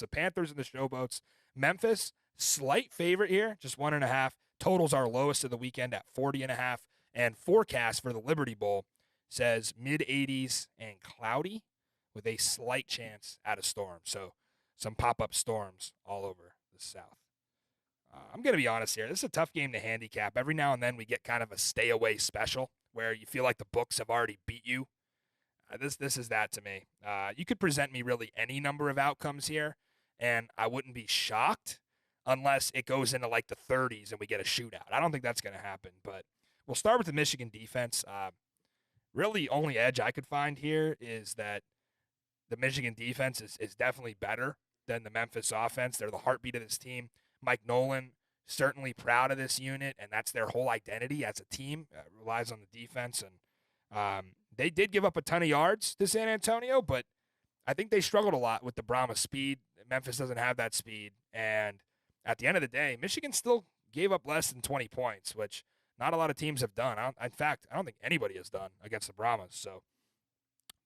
The Panthers and the Showboats. Memphis, slight favorite here, just 1.5. Totals are lowest of the weekend at 40.5. And forecast for the Liberty Bowl says mid-80s and cloudy with a slight chance at a storm. So some pop-up storms all over the South. I'm going to be honest here. This is a tough game to handicap. Every now and then we get kind of a stay-away special where you feel like the books have already beat you. This is that to me. You could present me really any number of outcomes here, and I wouldn't be shocked unless it goes into like the 30s and we get a shootout. I don't think that's going to happen, but we'll start with the Michigan defense. Really, only edge I could find here is that the Michigan defense is definitely better than the Memphis offense. They're the heartbeat of this team. Mike Nolan, certainly proud of this unit, and that's their whole identity as a team. Relies on the defense, and they did give up a ton of yards to San Antonio, but I think they struggled a lot with the Brahma speed. Memphis doesn't have that speed, and at the end of the day, Michigan still gave up less than 20 points, which not a lot of teams have done. In fact, I don't think anybody has done against the Brahmas. So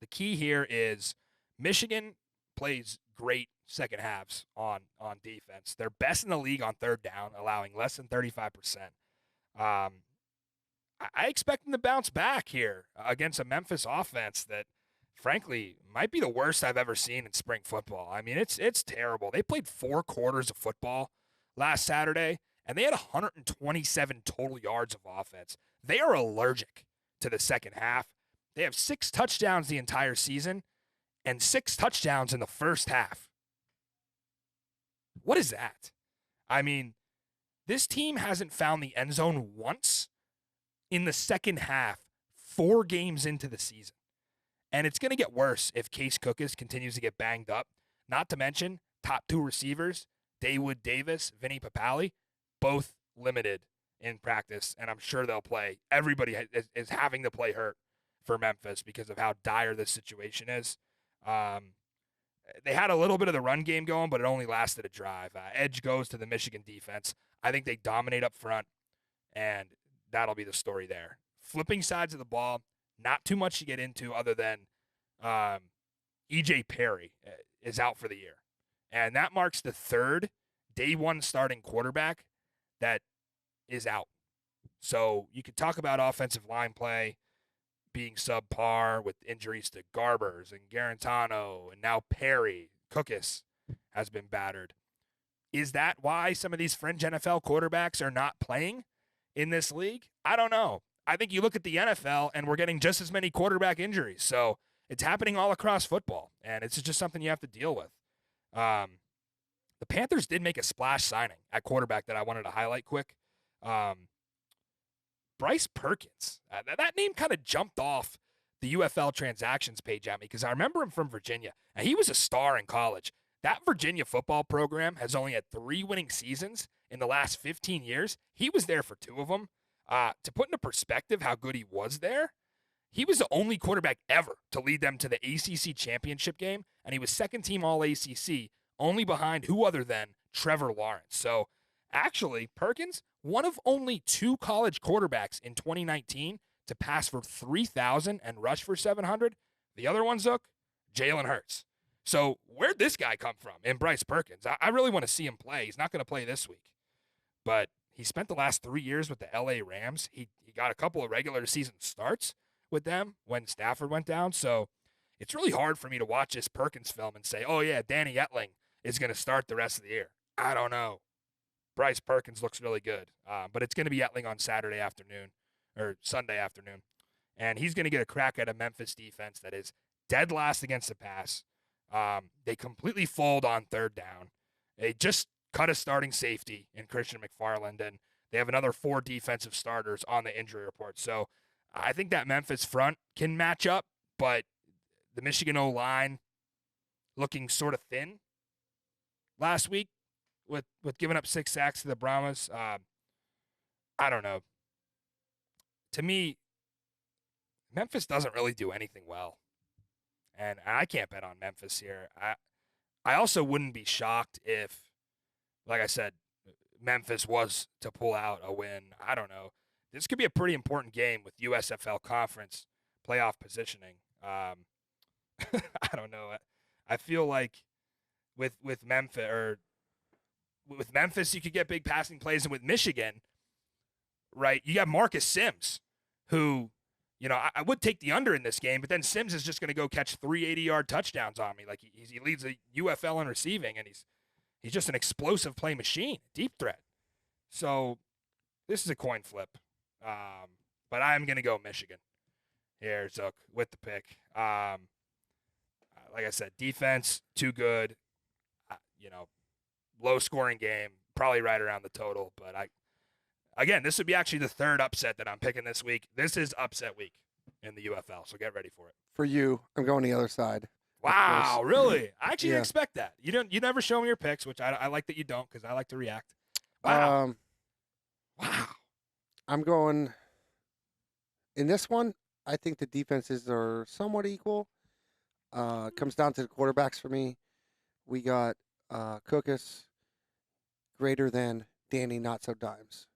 the key here is Michigan plays great second halves on defense. They're best in the league on third down, allowing less than 35%. I expect them to bounce back here against a Memphis offense that, frankly, might be the worst I've ever seen in spring football. I mean, it's terrible. They played 4 quarters of football last Saturday, and they had 127 total yards of offense. They are allergic to the second half. They have 6 touchdowns the entire season and 6 touchdowns in the first half. What is that? I mean, this team hasn't found the end zone once in the second half, 4 games into the season. And it's going to get worse if Case Cookus continues to get banged up. Not to mention, top 2 receivers, Dawood Davis, Vinny Papali, both limited in practice, and I'm sure they'll play. Everybody is having to play hurt for Memphis because of how dire this situation is. They had a little bit of the run game going, but it only lasted a drive. Edge goes to the Michigan defense. I think they dominate up front, and that'll be the story there. Flipping sides of the ball, not too much to get into other than E.J. Perry is out for the year. And that marks the 3rd day 1 starting quarterback that is out. So you could talk about offensive line play being subpar with injuries to Garbers and Garantano, and now Perry. Cookus has been battered. Is that why some of these fringe NFL quarterbacks are not playing in this league? I don't know. I think you look at the NFL, and we're getting just as many quarterback injuries. So it's happening all across football, and it's just something you have to deal with. The Panthers did make a splash signing at quarterback that I wanted to highlight quick. Bryce Perkins. That name kind of jumped off the UFL transactions page at me because I remember him from Virginia, and he was a star in college. That Virginia football program has only had 3 winning seasons in the last 15 years. He was there for 2 of them. To put into perspective how good he was there, he was the only quarterback ever to lead them to the ACC championship game, and he was second-team All-ACC, only behind who other than Trevor Lawrence. So, actually, Perkins, one of only 2 college quarterbacks in 2019 to pass for 3,000 and rush for 700. The other one, Zook, Jalen Hurts. So where'd this guy come from in Bryce Perkins? I really want to see him play. He's not going to play this week. But he spent the last 3 years with the LA Rams. He got a couple of regular season starts with them when Stafford went down. So it's really hard for me to watch this Perkins film and say, oh, yeah, Danny Etling is going to start the rest of the year. I don't know. Bryce Perkins looks really good. But it's going to be Etling on Saturday afternoon or Sunday afternoon. And he's going to get a crack at a Memphis defense that is dead last against the pass. They completely fold on third down. They just cut a starting safety in Christian McFarland, and they have another 4 defensive starters on the injury report. So I think that Memphis front can match up, but the Michigan O-line looking sort of thin last week with giving up 6 sacks to the Brahmas. I don't know. To me, Memphis doesn't really do anything well. And I can't bet on Memphis here. I also wouldn't be shocked if, like I said, Memphis was to pull out a win. I don't know. This could be a pretty important game with USFL conference playoff positioning. I don't know. I feel like with Memphis, you could get big passing plays, and with Michigan, right, you got Marcus Sims, who, I would take the under in this game, but then Sims is just going to go catch 380-yard touchdowns on me. Like he leads the UFL in receiving, and he's just an explosive play machine, deep threat. So this is a coin flip, but I'm going to go Michigan here, Zook, with the pick. Like I said, defense too good. Low scoring game, probably right around the total. But again, this would be actually the third upset that I'm picking this week. This is upset week in the UFL, so get ready for it. For you, I'm going the other side. Wow, really? I actually didn't expect that. You never show me your picks, which I like that you don't, because I like to react. Wow. Wow. I'm going in this one. I think the defenses are somewhat equal. It comes down to the quarterbacks for me. We got Cookus greater than Danny Not So Dimes.